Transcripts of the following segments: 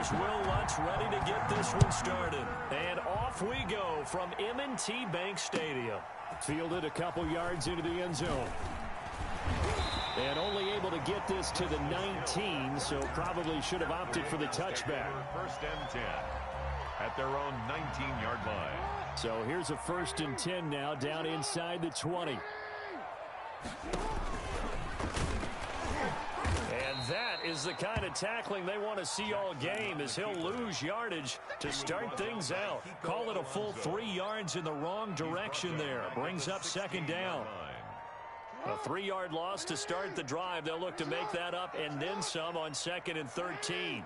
here's Will Lutz ready to get this one started. And off we go from M&T Bank Stadium. Fielded a couple yards into the end zone. And only able to get this to the 19, so probably should have opted for the touchback. First and 10 at their own 19-yard line. So here's a 1st and 10 now down inside the 20. And that is the kind of tackling they want to see all game, as he'll lose yardage to start things out. Call it a full 3 yards in the wrong direction there. Brings up 2nd down. A 3-yard loss to start the drive. They'll look to make that up and then some on 2nd and 13.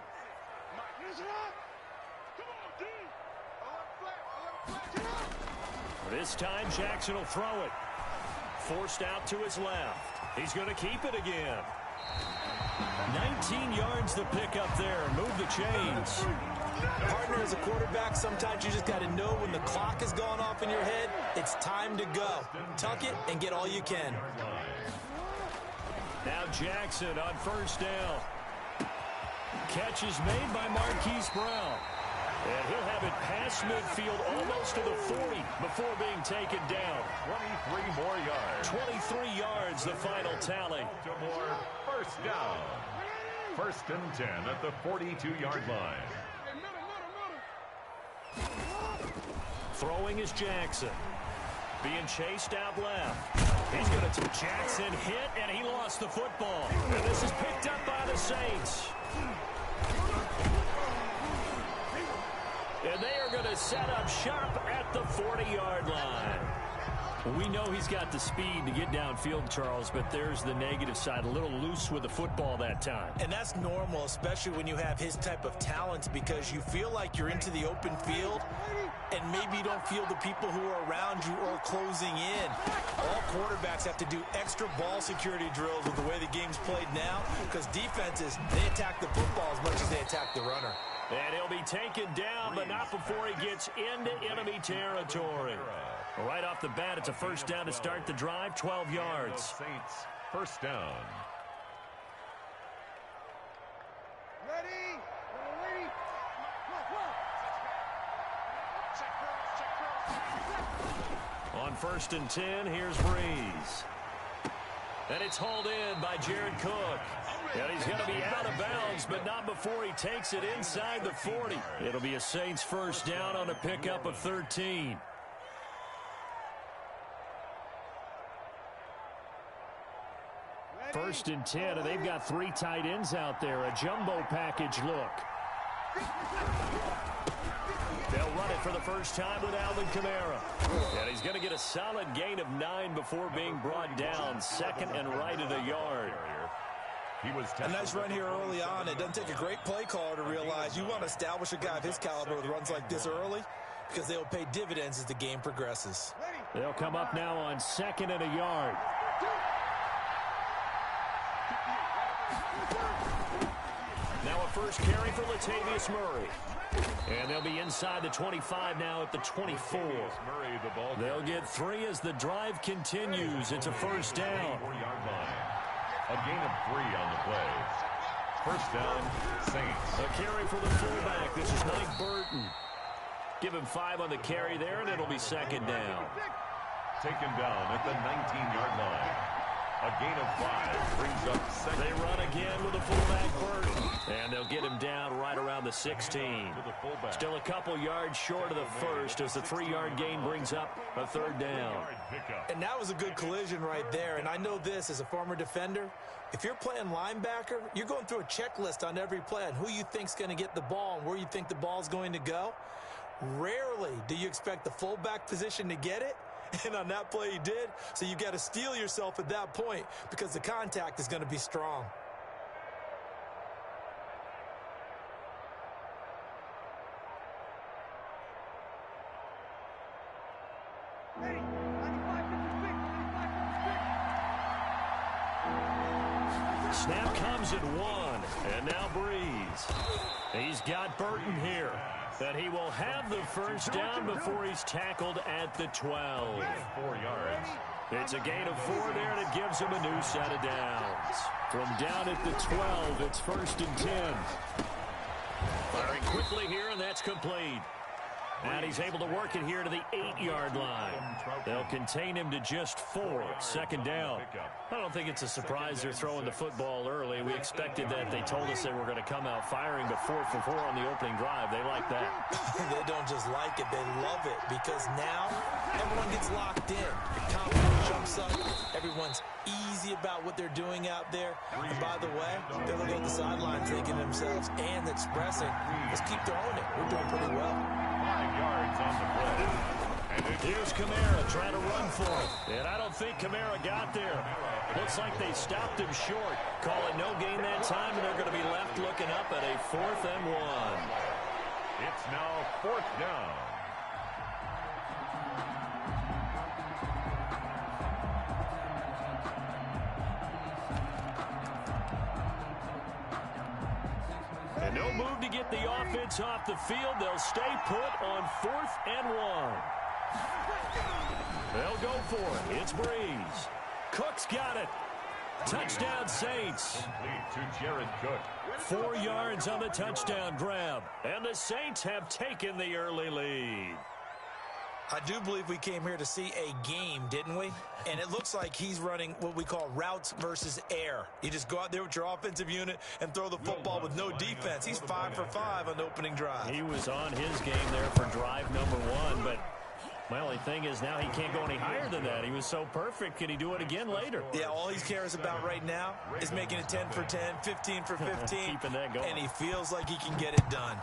This time Jackson will throw it. Forced out to his left. He's going to keep it again. 19 yards to pick up there. Move the chains. Partner, as a quarterback, sometimes you just got to know when the clock has gone off in your head, it's time to go. Tuck it and get all you can. Now Jackson on 1st down. Catch is made by Marquise Brown. And he'll have it past midfield almost to the 40 before being taken down. 23 more yards. 23 yards, the final tally. Baltimore, 1st down. 1st and 10 at the 42-yard line. Throwing is Jackson. Being chased out left. He's going to Jackson hit, and he lost the football. And this is picked up by the Saints. And they are going to set up shop at the 40-yard line. We know he's got the speed to get downfield, Charles, but there's the negative side. A little loose with the football that time. And that's normal, especially when you have his type of talent, because you feel like you're into the open field, and maybe you don't feel the people who are around you or closing in. All quarterbacks have to do extra ball security drills with the way the game's played now, because defenses, they attack the football as much as they attack the runner. And he'll be taken down, but not before he gets into enemy territory. Right off the bat, it's a 1st down to start the drive, 12 yards. Saints, 1st down. Ready? On 1st and 10, here's Breeze. And it's hauled in by Jared Cook. And he's going to be out of bounds, but not before he takes it inside the 40. It'll be a Saints 1st down on a pickup of 13. First and 10, and they've got 3 tight ends out there. A jumbo package look. They'll run it for the first time with Alvin Kamara. And he's going to get a solid gain of 9 before being brought down. 2nd and right at a yard. A nice run here early on. It doesn't take a great play caller to realize you want to establish a guy of his caliber with runs like this early, because they'll pay dividends as the game progresses. They'll come up now on 2nd and a yard. Now a first carry for Latavius Murray. And they'll be inside the 25 now at the 24. They'll get 3 as the drive continues. It's a 1st down. A gain of 3 on the play. 1st down, Saints. A carry for the fullback. This is Mike Burton. Give him 5 on the carry there, and it'll be 2nd down. Taken down at the 19-yard line. A gain of 5 brings up 2nd. They run again with the fullback Burton. And they'll get him down right around the 16. Still a couple yards short of the 1st as the 3-yard gain brings up a 3rd down. And that was a good collision right there. And I know this as a former defender. If you're playing linebacker, you're going through a checklist on every play on who you think's going to get the ball and where you think the ball's going to go. Rarely do you expect the fullback position to get it. And on that play he did. So you got to steel yourself at that point because the contact is going to be strong. Snap comes at 1, and now Breeze. He's got Burton here, and he will have the 1st down before he's tackled at the 12. 4 yards. It's a gain of 4 there, and it gives him a new set of downs. From down at the 12, it's 1st and 10. Firing quickly here, and that's complete. And he's able to work it here to the 8-yard line. They'll contain him to just 4. Second down. I don't think it's a surprise they're throwing the football early. We expected that. They told us they were going to come out firing, but 4 for 4 on the opening drive. They like that. They don't just like it. They love it because now everyone gets locked in. The confidence jumps up. Everyone's easy about what they're doing out there. And by the way, they're looking at the sideline thinking to themselves and expressing, let's keep throwing it. We're doing pretty well. 5 yards on the play. Here's Kamara trying to run for it. And I don't think Kamara got there. Looks like they stopped him short. Call it no gain that time, and they're going to be left looking up at a 4th and 1. It's now 4th down. And no move to get the offense off the field. They'll stay put on 4th and 1. They'll go for it. It's Breeze. Cook's got it. Touchdown, Saints. Complete to Jared Cook. 4 yards on the touchdown grab. And the Saints have taken the early lead. I do believe we came here to see a game, didn't we? And it looks like he's running what we call routes versus air. You just go out there with your offensive unit and throw the football with no defense. He's 5 for 5 on the opening drive. He was on his game there for drive number 1, but my only thing is now he can't go any higher than that. He was so perfect. Can he do it again later? Yeah, all he cares about right now is making it 10 for 10, 15 for 15. Keeping that going. And he feels like he can get it done.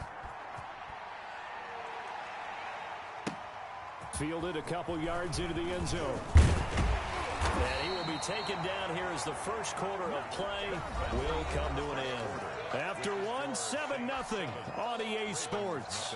Fielded a couple yards into the end zone. And he will be taken down here as the first quarter of play will come to an end. After 1, 7-0 on EA Sports.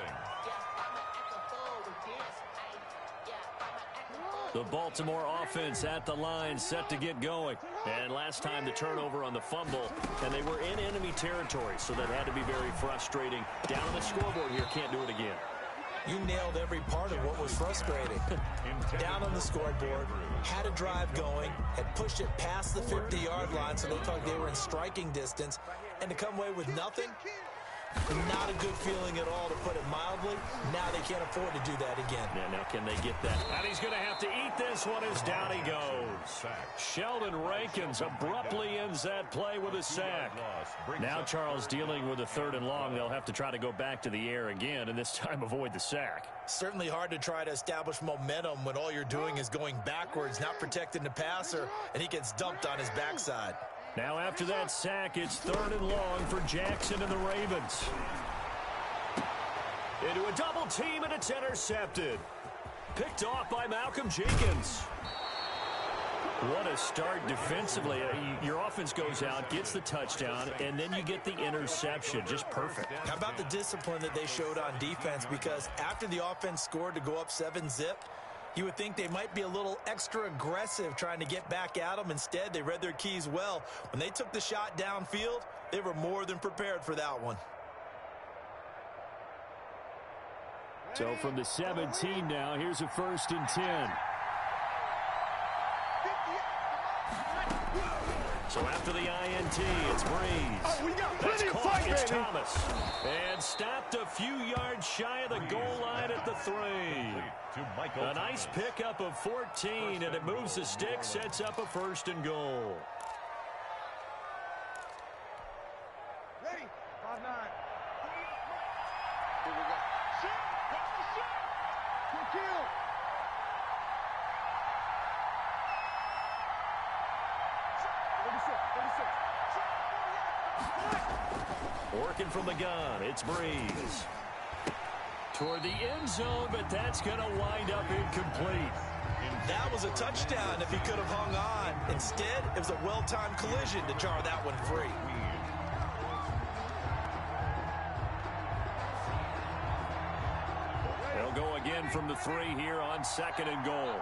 The Baltimore offense at the line, set to get going. And last time the turnover on the fumble, and they were in enemy territory, so that had to be very frustrating. Down on the scoreboard here, can't do it again. You nailed every part of what was frustrating. Down on the scoreboard, had a drive going, had pushed it past the 50-yard line, so they thought they were in striking distance, and to come away with nothing, not a good feeling at all, to put it mildly. Now they can't afford to do that again. Yeah, now can they get that? And he's going to have to eat this one as down he goes. Sheldon Rankins abruptly ends that play with a sack. Now Charles dealing with a 3rd and long. They'll have to try to go back to the air again, and this time avoid the sack. Certainly hard to try to establish momentum when all you're doing is going backwards, not protecting the passer, and he gets dumped on his backside. Now after that sack, it's 3rd and long for Jackson and the Ravens. Into a double team, and it's intercepted. Picked off by Malcolm Jenkins. What a start defensively. Your offense goes out, gets the touchdown, and then you get the interception. Just perfect. How about the discipline that they showed on defense? Because after the offense scored to go up 7-0, you would think they might be a little extra aggressive trying to get back at them. Instead, they read their keys well. When they took the shot downfield, they were more than prepared for that one. So from the 17 now, here's a 1st and 10. So after the INT, it's Breeze. That's caught. It's Thomas. And stopped a few yards shy of the goal line at the 3. A nice pickup of 14, and it moves the stick, sets up a 1st and goal. Ready? 5-9. Kill. Working from the gun, it's Breeze. Toward the end zone, but that's going to wind up incomplete. That was a touchdown if he could have hung on. Instead, it was a well-timed collision to jar that one free. They'll go again from the 3 here on 2nd and goal.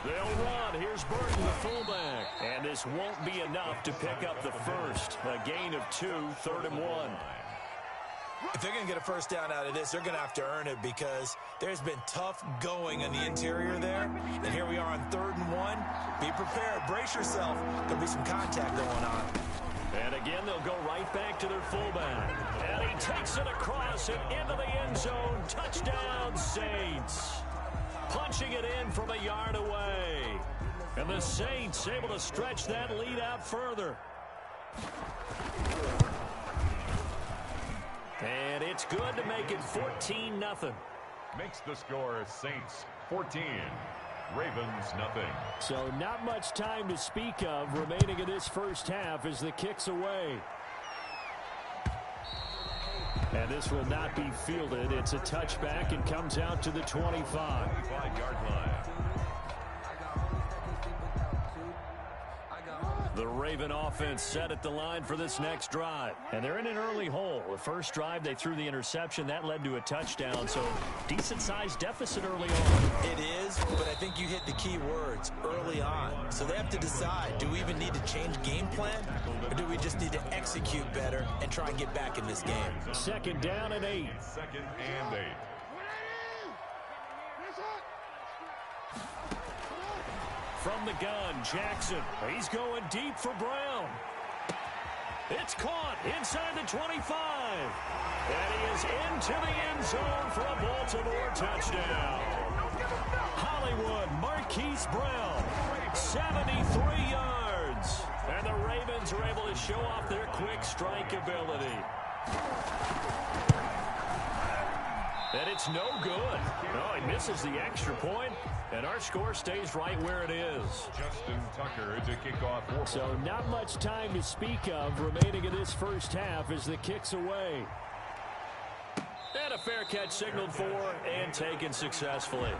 They'll run. Here's Burton, the fullback. And this won't be enough to pick up the 1st. A gain of 2, 3rd and 1. If they're going to get a 1st down out of this, they're going to have to earn it because there's been tough going on the interior there. And here we are on 3rd and 1. Be prepared. Brace yourself. There'll be some contact going on. And again, they'll go right back to their fullback. And he takes it across and into the end zone. Touchdown, Saints. Punching it in from a yard away. And the Saints able to stretch that lead out further. And it's good to make it 14-0. Makes the score Saints 14. Ravens nothing. So not much time to speak of remaining in this first half as the kick's away. And this will not be fielded. It's a touchback and comes out to the 25. 25-yard line. The Raven offense set at the line for this next drive. And they're in an early hole. The first drive, they threw the interception. That led to a touchdown. So decent-sized deficit early on. It is, but I think you hit the key words, early on. So they have to decide, do we even need to change game plan? Or do we just need to execute better and try and get back in this game? Second down and 8. Second and 8. From the gun, Jackson. He's going deep for Brown. It's caught inside the 25. And he is into the end zone for a Baltimore touchdown. Hollywood Marquise Brown, 73 yards. And the Ravens are able to show off their quick strike ability. And it's no good. No, he misses the extra point, and our score stays right where it is. Justin Tucker to kick off. So not much time to speak of remaining in this first half as the kick's away. And a fair catch signaled for and taken successfully.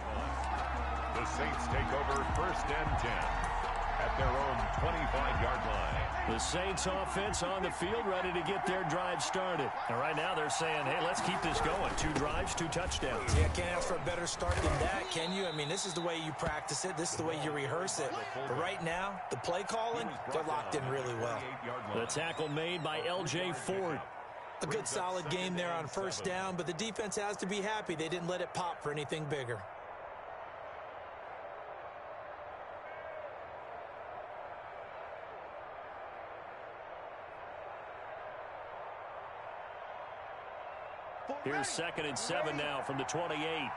The Saints take over first and 10 at their own 25-yard line. The Saints offense on the field ready to get their drive started. And right now they're saying, hey, let's keep this going. 2 drives, 2 touchdowns. Yeah, can't ask for a better start than that, can you? I mean, this is the way you practice it. This is the way you rehearse it. But right now, the play calling, they're locked in really well. The tackle made by L.J. Ford. A good solid game there on first down, but the defense has to be happy they didn't let it pop for anything bigger. Here's 2nd and 7 now from the 28.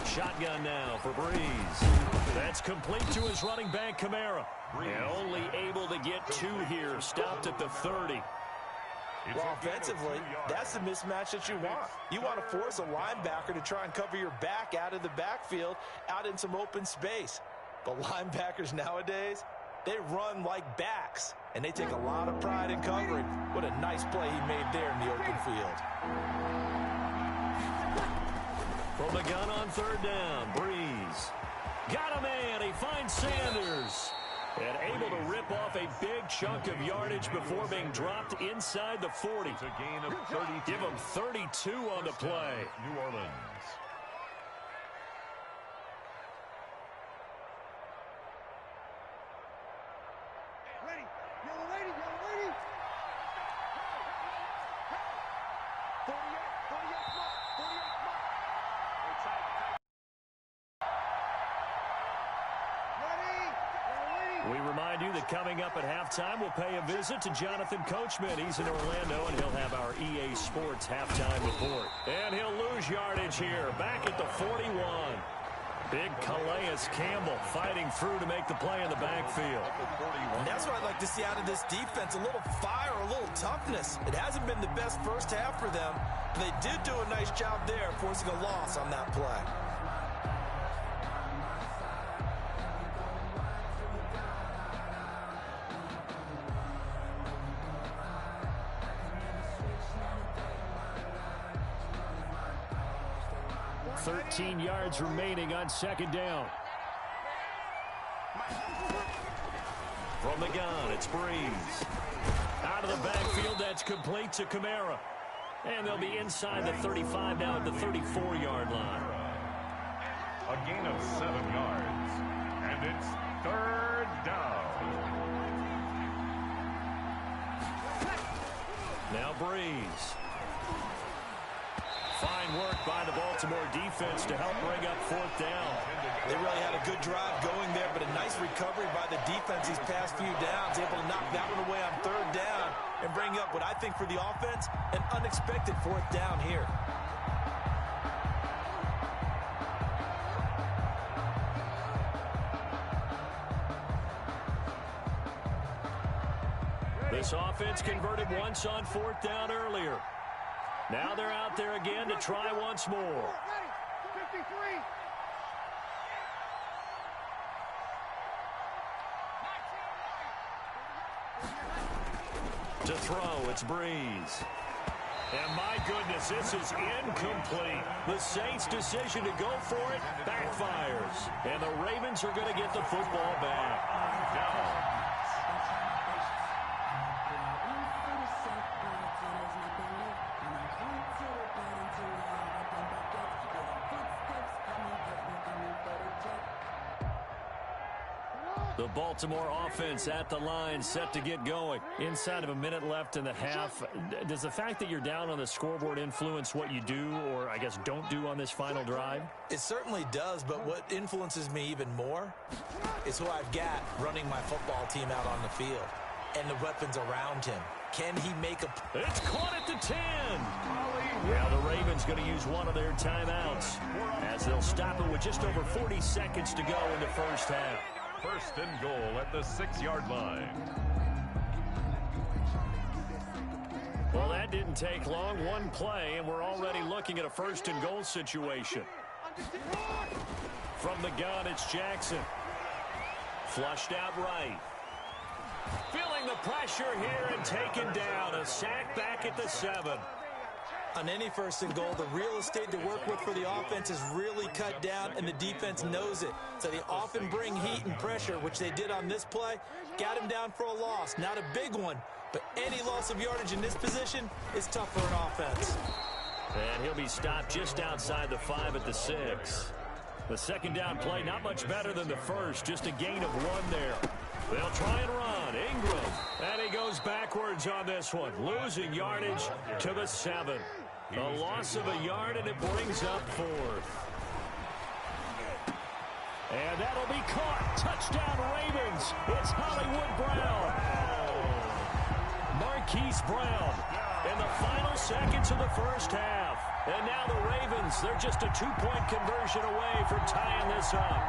Shotgun now for Breeze. That's complete to his running back, Kamara. And only able to get 2 here, stopped at the 30. Well, offensively, that's the mismatch that you want. You want to force a linebacker to try and cover your back out of the backfield, out in some open space. But linebackers nowadays, they run like backs, and they take a lot of pride in covering. What a nice play he made there in the open field. From the gun on 3rd down, Breeze. Got a man, he finds Sanders. And able to rip off a big chunk of yardage before being dropped inside the 40. It's a gain of 32. Give him 32 on the play. New Orleans. We remind you that coming up at halftime, we'll pay a visit to Jonathan Coachman. He's in Orlando, and he'll have our EA Sports halftime report. And he'll lose yardage here, back at the 41. Big Calais Campbell fighting through to make the play in the backfield. And that's what I'd like to see out of this defense, a little fire, a little toughness. It hasn't been the best first half for them, but they did do a nice job there, forcing a loss on that play. $13 yards remaining on 2nd down. From the gun, it's Breeze. Out of the backfield, that's complete to Kamara. And they'll be inside the 35 now at the 34-yard line. A gain of 7 yards. And it's 3rd down. Now Breeze. Finds work by the Baltimore defense to help bring up fourth down. They really had a good drive going there, but a nice recovery by the defense these past few downs, able to knock that one away on third down and bring up what I think for the offense, an unexpected fourth down here. This offense converted once on fourth down earlier. Now they're out there again to try once more. 53. To throw, it's Breeze. And my goodness, this is incomplete. The Saints' decision to go for it backfires. And the Ravens are going to get the football back. Down. The Baltimore offense at the line, set to get going. Inside of a minute left in the half, does the fact that you're down on the scoreboard influence what you do, or I guess don't do on this final drive? It certainly does, but what influences me even more is who I've got running my football team out on the field and the weapons around him. Can he make a... It's caught at the 10. Now the Ravens going to use one of their timeouts as they'll stop it with just over 40 seconds to go in the first half. First and goal at the 6-yard line. Well, that didn't take long. One play, and we're already looking at a first and goal situation. From the gun, it's Jackson. Flushed out right. Feeling the pressure here and taken down. A sack back at the 7. On any first and goal, the real estate to work with for the offense is really cut down, and the defense knows it. So they often bring heat and pressure, which they did on this play. Got him down for a loss. Not a big one, but any loss of yardage in this position is tough for an offense. And he'll be stopped just outside the 5 at the 6. The second down play, not much better than the first, just a gain of 1 there. They'll try and run. Ingram. And he goes backwards on this one, losing yardage to the 7. A loss of a yard, and it brings up 4th. And that'll be caught. Touchdown, Ravens. It's Hollywood Brown. Marquise Brown in the final seconds of the first half. And now the Ravens, they're just a 2-point conversion away from tying this up.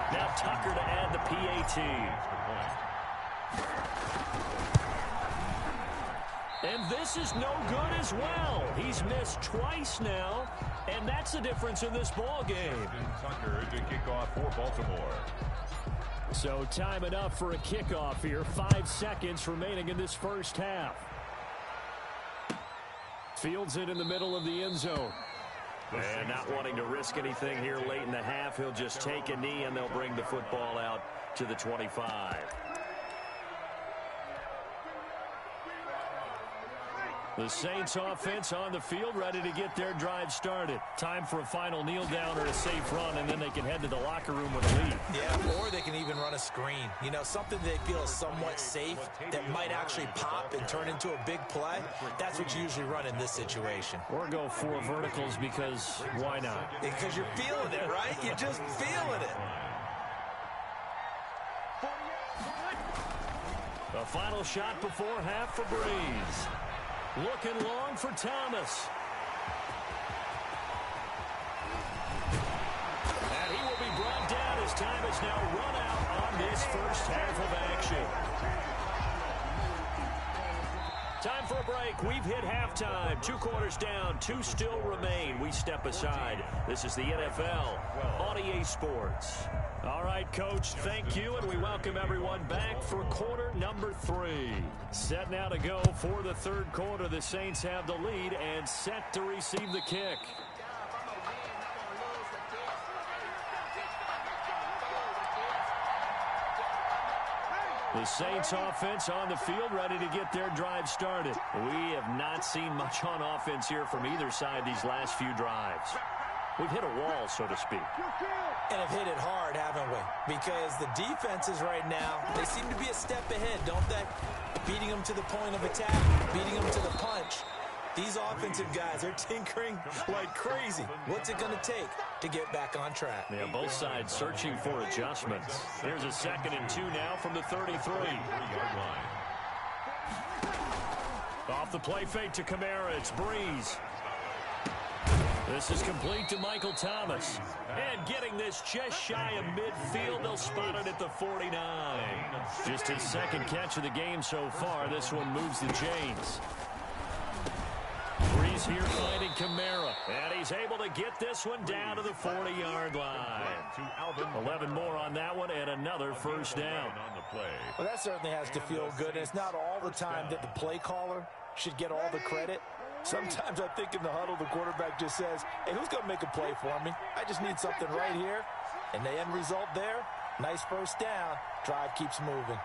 Now Tucker to add the PAT. And this is no good as well. He's missed twice now, and that's the difference in this ball game. Tucker to kick off for Baltimore. So time enough for a kickoff here. 5 seconds remaining in this first half. Fields it in the middle of the end zone. And not wanting to risk anything here late in the half, he'll just take a knee, and they'll bring the football out to the 25. The Saints offense on the field, ready to get their drive started. Time for a final kneel down or a safe run, and then they can head to the locker room with a lead. Yeah, or they can even run a screen. You know, something they feel is somewhat safe that might actually pop and turn into a big play. That's what you usually run in this situation. Or go 4 verticals, because why not? Because you're feeling it, right? You're just feeling it. The final shot before half for Breeze. Looking long for Thomas. And he will be brought down as time is now run out on this first half of action. Time for a break. We've hit halftime. 2 quarters down. 2 still remain. We step aside. This is the NFL on EA Sports. All right, Coach, thank you, and we welcome everyone back for quarter number 3. Set now to go for the third quarter. The Saints have the lead and set to receive the kick. The Saints offense on the field, ready to get their drive started. We have not seen much on offense here from either side these last few drives. We've hit a wall, so to speak. And have hit it hard, haven't we? Because the defenses right now, they seem to be a step ahead, don't they? Beating them to the point of attack, beating them to the punch. These offensive guys are tinkering like crazy. What's it going to take to get back on track? Yeah, both sides searching for adjustments. Here's a 2nd and 2 now from the 33-yard line. Off the play fake to Kamara, it's Breeze. This is complete to Michael Thomas. And getting this just shy of midfield, they'll spot it at the 49. Just his 2nd catch of the game so far. This one moves the chains. Breeze here finding Kamara. And he's able to get this one down to the 40-yard line. 11 more on that one and another first down. Well, that certainly has to feel good. And it's not all the time that the play caller should get all the credit. Sometimes I think in the huddle, the quarterback just says, hey, who's going to make a play for me? I just need something right here. And the end result there, nice first down. Drive keeps moving.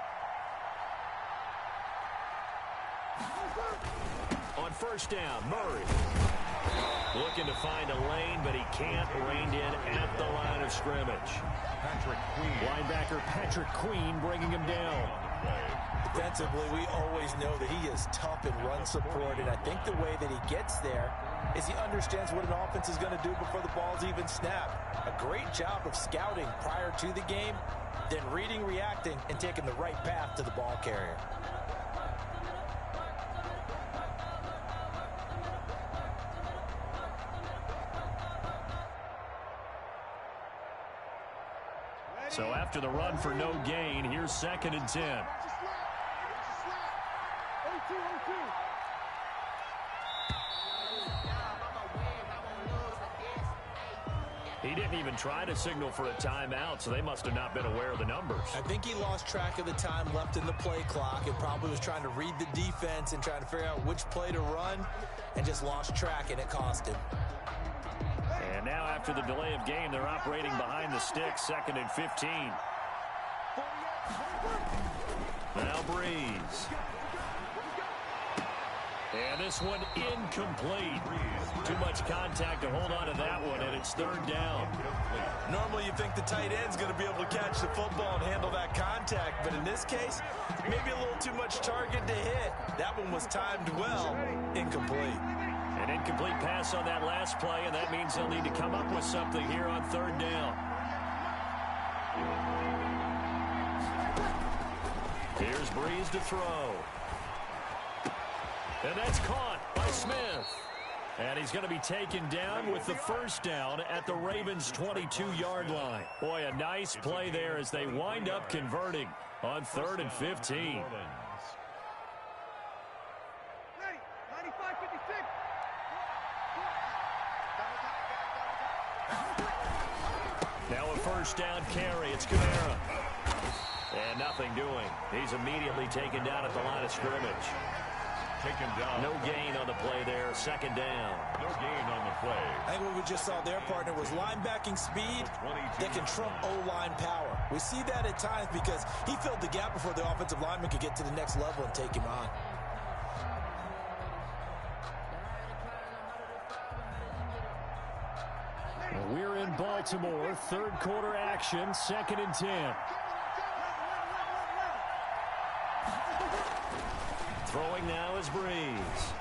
On first down, Murray. Looking to find a lane, but he can't. Reined in at the line of scrimmage. Linebacker Patrick Queen bringing him down. Defensively, we always know that he is tough in run support, and I think the way that he gets there is he understands what an offense is going to do before the ball's even snapped. A great job of scouting prior to the game, then reading, reacting, and taking the right path to the ball carrier. So after the run for no gain, here's 2nd and 10. He didn't even try to signal for a timeout, so they must have not been aware of the numbers. I think he lost track of the time left in the play clock and probably was trying to read the defense and trying to figure out which play to run and just lost track, and it cost him. And now after the delay of game, they're operating behind the sticks, 2nd and 15. Now Breeze. And this one incomplete. Too much contact to hold on to that one, and it's 3rd down. Normally you think the tight end's going to be able to catch the football and handle that contact, but in this case, maybe a little too much target to hit. That one was timed well, incomplete. An incomplete pass on that last play, and that means they'll need to come up with something here on 3rd down. Here's Breeze to throw. And that's caught by Smith. And he's going to be taken down with the first down at the Ravens' 22-yard line. Boy, a nice play there as they wind up converting on 3rd and 15. Now a first down carry. It's Kamara. And nothing doing. He's immediately taken down at the line of scrimmage. Taken down. No gain on the play there. 2nd down. No gain on the play. I think what we just saw their partner was linebacking speed that can trump O-line power. We see that at times because he filled the gap before the offensive lineman could get to the next level and take him on. We're in Baltimore. 3rd quarter action. 2nd and 10. Throwing now is Breeze.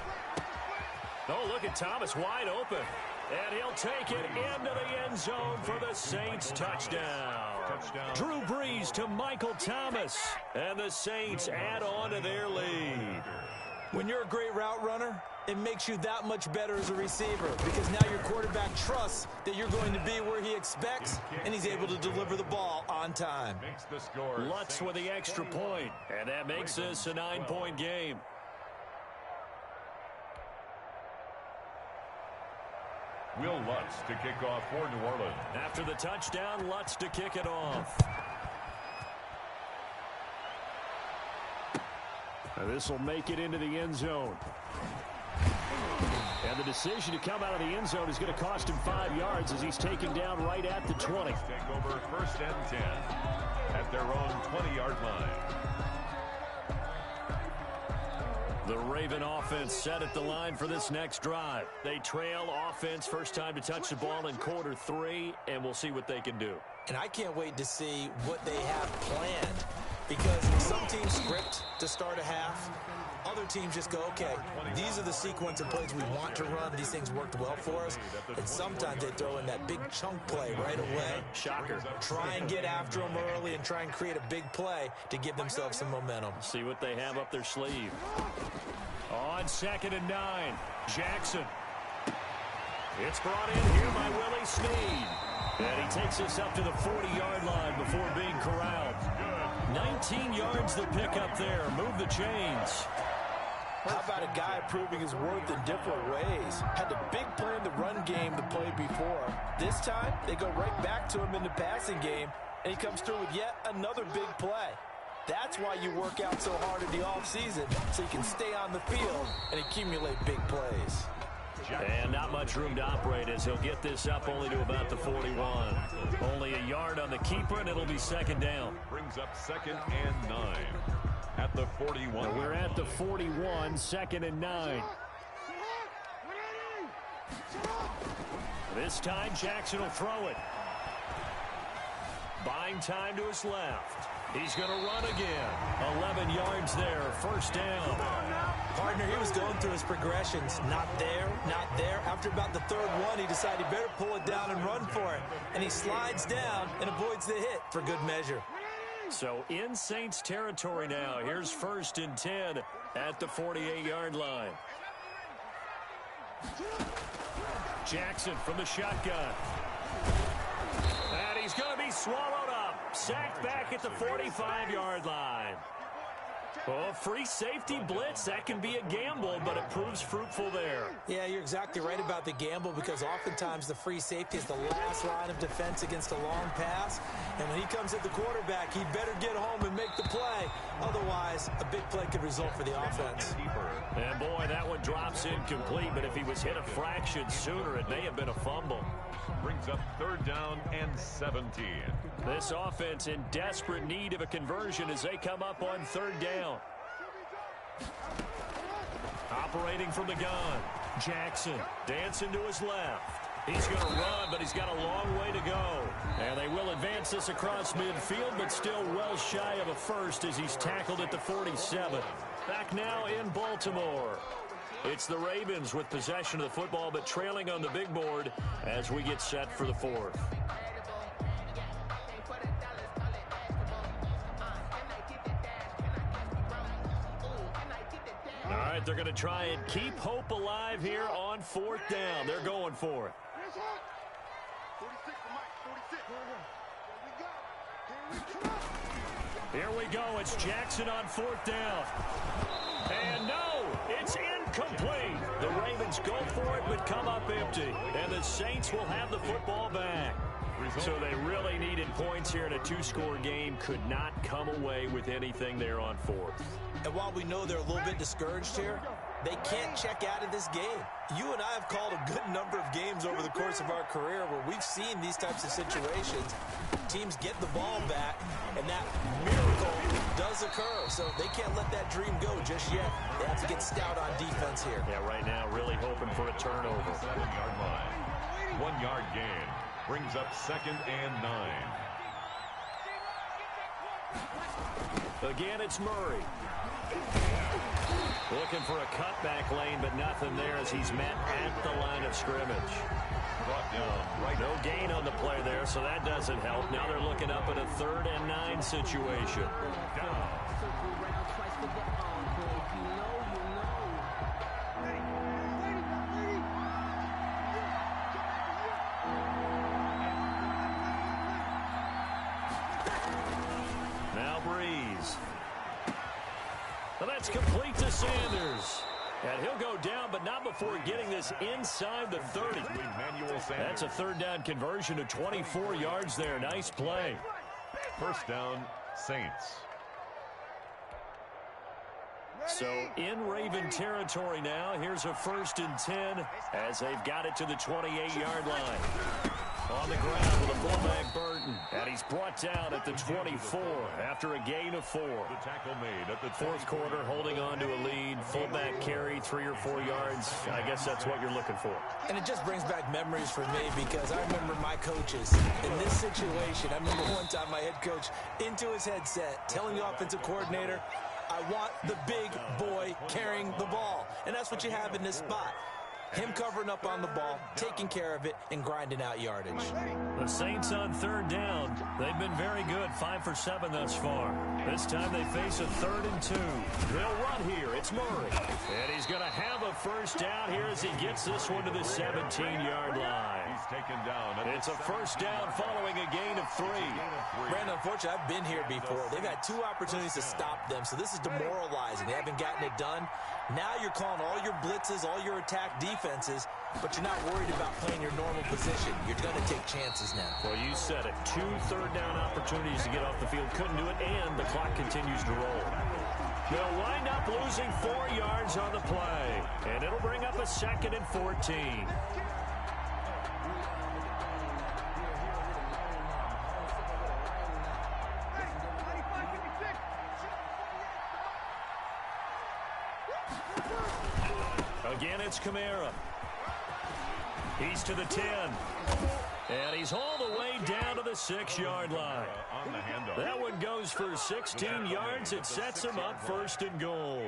Oh, look at Thomas wide open. And he'll take it into the end zone for the Saints touchdown. Drew Brees to Michael Thomas. And the Saints add on to their lead. When you're a great route runner, it makes you that much better as a receiver because now your quarterback trusts that you're going to be where he expects, and he's able to deliver the ball on time. Lutz with the extra point, and that makes this a 9-point game. Will Lutz to kick off for New Orleans. After the touchdown, Lutz to kick it off. This will make it into the end zone. And the decision to come out of the end zone is going to cost him 5 yards as he's taken down right at the 20. Take over 1st and 10 at their own 20-yard line. The Raven offense set at the line for this next drive. They trail offense, first time to touch the ball in Q3, and we'll see what they can do. And I can't wait to see what they have planned because some teams script to start a half. Other teams just go, okay, these are the sequence of plays we want to run. These things worked well for us. And sometimes they throw in that big chunk play right away. Shocker. Try and get after them early and try and create a big play to give themselves some momentum. See what they have up their sleeve. On 2nd and 9, Jackson. It's brought in here by Willie Snead. And he takes us up to the 40-yard line before being corralled. 19 yards the pickup there. Move the chains. How about a guy proving his worth in different ways? Had the big play in the run game the play before. This time, they go right back to him in the passing game, and he comes through with yet another big play. That's why you work out so hard in the offseason, so you can stay on the field and accumulate big plays. And not much room to operate as he'll get this up only to about the 41. Only a yard on the keeper, and it'll be 2nd down. Brings up 2nd and 9 at the 41. We're at the 41, 2nd and 9. This time, Jackson will throw it. Buying time to his left. He's going to run again. 11 yards there, 1st down. Partner, he was going through his progressions. Not there, not there. After about the 3rd one, he decided he better pull it down and run for it. And he slides down and avoids the hit for good measure. So in Saints territory now. Here's 1st and 10 at the 48-yard line. Jackson from the shotgun. And he's going to be swallowed up. Sacked back at the 45-yard line. Oh, free safety blitz, that can be a gamble, but it proves fruitful there. Yeah, you're exactly right about the gamble because oftentimes the free safety is the last line of defense against a long pass. And when he comes at the quarterback, he better get home and make the play. Otherwise, a big play could result for the offense. And boy, that one drops incomplete, but if he was hit a fraction sooner, it may have been a fumble. Brings up 3rd down and 17. This offense in desperate need of a conversion as they come up on 3rd down. Operating from the gun. Jackson dancing to his left. He's going to run, but he's got a long way to go. And they will advance this across midfield, but still well shy of a first as he's tackled at the 47. Back now in Baltimore. It's the Ravens with possession of the football, but trailing on the big board as we get set for the 4th. All right, they're going to try and keep hope alive here on 4th down. They're going for it. Here we go. It's Jackson on 4th down. And no, it's incomplete. The Ravens go for it, but come up empty. And the Saints will have the football back. So they really needed points here in a 2-score game. Could not come away with anything there on 4th. And while we know they're a little bit discouraged here, they can't check out of this game. You and I have called a good number of games over the course of our career where we've seen these types of situations. Teams get the ball back, and that miracle does occur. So they can't let that dream go just yet. They have to get stout on defense here. Yeah, right now really hoping for a turnover. 7-yard line. 1-yard gain. Brings up 2nd and 9. Again, it's Murray. Looking for a cutback lane, but nothing there as he's met at the line of scrimmage. Brought down right. No gain on the play there, so that doesn't help. Now they're looking up at a 3rd and 9 situation. Down. Now Breeze. Well, that's complete to Sanders. And he'll go down, but not before getting this inside the 30. That's a 3rd down conversion of 24 yards there. Nice play. 1st down, Saints. So in Raven territory now. Here's a 1st and 10 as they've got it to the 28-yard line. On the ground with a fullback Burton. And he's he's brought down at the 24 after a gain of 4. The tackle made at the Fourth quarter, holding on to a lead. Fullback carry, 3 or 4 yards. I guess that's what you're looking for. And it just brings back memories for me because I remember my coaches in this situation. I remember one time my head coach into his headset telling the offensive coordinator, I want the big boy carrying the ball. And that's what you have in this spot. Him covering up on the ball, taking care of it, and grinding out yardage. The Saints on third down. They've been very good, 5 for 7 thus far. This time they face a 3rd and 2. They'll run here. It's Murray. And he's going to have a first down here as he gets this one to the 17-yard line. He's taken down. It's a first down following a gain of 3. Brandon, unfortunately, I've been here before. They've had 2 opportunities to stop them, so this is demoralizing. They haven't gotten it done. Now you're calling all your blitzes, all your attack defenses, but you're not worried about playing your normal position. You're going to take chances now. Well, you said it. 2 third-down opportunities to get off the field. Couldn't do it, and the clock continues to roll. They'll wind up losing 4 yards on the play, and it'll bring up a 2nd and 14. Again, it's Kamara. He's to the 10. And he's all the way down to the 6-yard line. That one goes for 16 yards. It sets him up 1st and goal.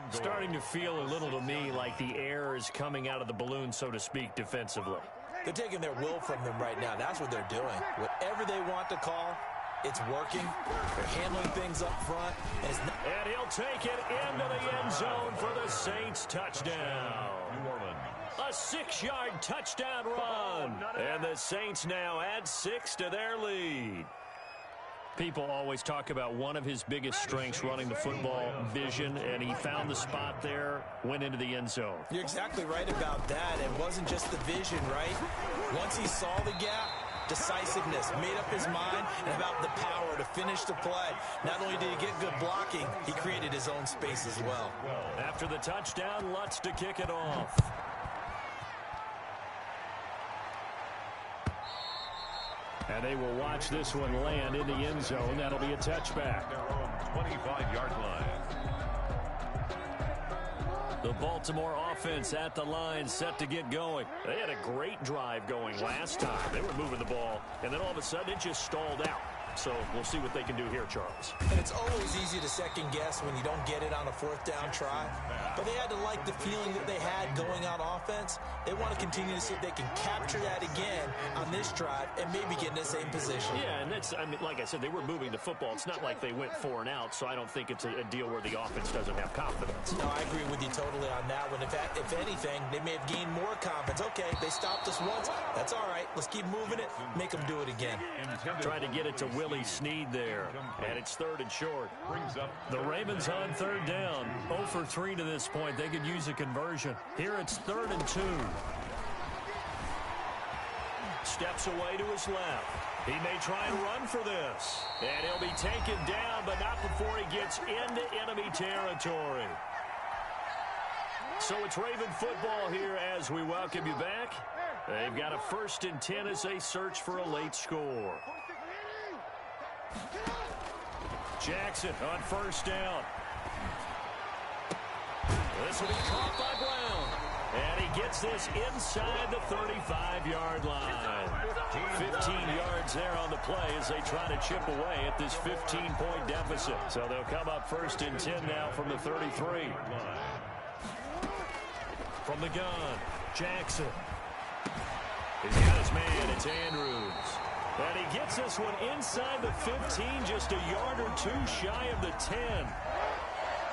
Starting to feel a little to me like the air is coming out of the balloon, so to speak, defensively. They're taking their will from them right now. That's what they're doing. Whatever they want to call, it's working. They're handling things up front. And he'll take it into the end zone for the Saints touchdown. New Orleans. A 6-yard touchdown run. And the Saints now add 6 to their lead. People always talk about one of his biggest strengths running the football, vision, and he found the spot there, went into the end zone. You're exactly right about that. It wasn't just the vision, right? Once he saw the gap, decisiveness, made up his mind, and about the power to finish the play. Not only did he get good blocking, he created his own space as well. After the touchdown, Lutz to kick it off. And they will watch this one land in the end zone. That'll be a touchback. Their own 25-yard line. The Baltimore offense at the line, set to get going. They had a great drive going last time. They were moving the ball, and then all of a sudden it just stalled out. So we'll see what they can do here, Charles. And it's always easy to second guess when you don't get it on a 4th down try. But they had to like the feeling that they had going on offense. They want to continue to see if they can capture that again on this drive and maybe get in the same position. Yeah, and that's, I mean, like I said, they were moving the football. It's not like they went 4 and out, so I don't think it's a deal where the offense doesn't have confidence. No, I agree with you totally on that one. If anything, they may have gained more confidence. Okay, they stopped us once. That's all right. Let's keep moving it. Make them do it again. Trying to get it to Willie Snead there, and it's 3rd and short. The Ravens on 3rd down, 0 for 3 to this point. They could use a conversion. Here it's 3rd and 2. Steps away to his left. He may try and run for this, and he'll be taken down, but not before he gets into enemy territory. So it's Raven football here as we welcome you back. They've got a 1st and 10 as they search for a late score. Jackson on 1st down. This will be caught by Brown. And he gets this inside the 35-yard line. 15 yards there on the play as they try to chip away at this 15-point deficit. So they'll come up 1st and 10 now from the 33. From the gun, Jackson. He's got his man. It's Andrews. And he gets this one inside the 15, just a yard or 2 shy of the 10.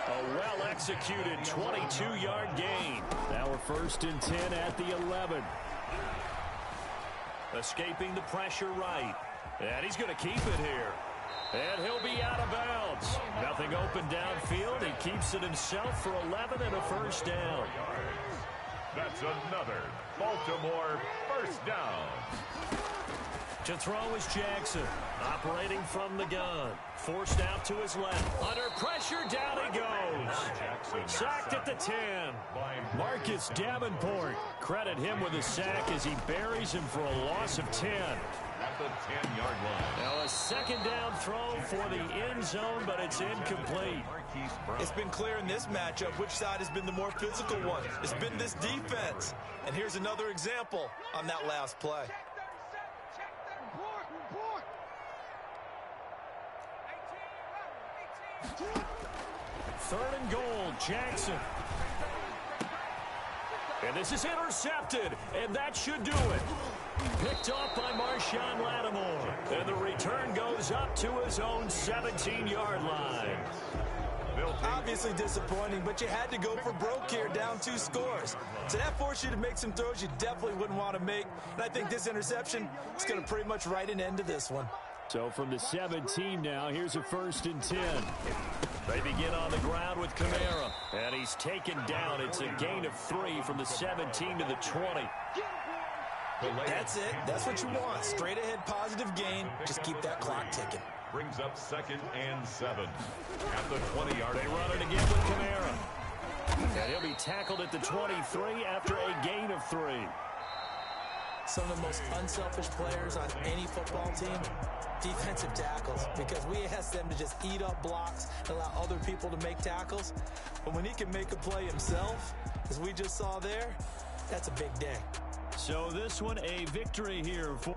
A well-executed 22-yard gain. Now we're 1st and 10 at the 11. Escaping the pressure right. And he's going to keep it here. And he'll be out of bounds. Nothing open downfield. He keeps it himself for 11 and a 1st down. That's another Baltimore 1st down. To throw is Jackson, operating from the gun. Forced out to his left. Under pressure, down he goes. Sacked at the 10. Marcus Davenport. Credit him with a sack as he buries him for a loss of 10. at the 10-yard line. Now a second down throw for the end zone, but it's incomplete. It's been clear in this matchup which side has been the more physical one. It's been this defense. And here's another example on that last play. Third and goal, Jackson. And this is intercepted, and that should do it. Picked off by Marshawn Lattimore. And the return goes up to his own 17-yard line. Obviously disappointing, but you had to go for broke here, down 2 scores. So that forced you to make some throws you definitely wouldn't want to make. And I think this interception is going to pretty much write an end to this one. So from the 17 now, here's a 1st and 10. They begin on the ground with Kamara. And he's taken down. It's a gain of 3 from the 17 to the 20. That's it. That's what you want. Straight ahead positive gain. Just keep that clock ticking. Brings up 2nd and 7. At the 20-yard line. They run it again with Kamara. And he'll be tackled at the 23 after a gain of 3. Some of the most unselfish players on any football team, defensive tackles, because we ask them to just eat up blocks and allow other people to make tackles. But when he can make a play himself, as we just saw there, that's a big day. So this one, a victory here for...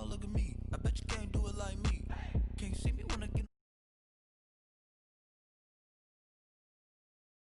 Look at me. I bet you can't do it like me. Can't see me when I get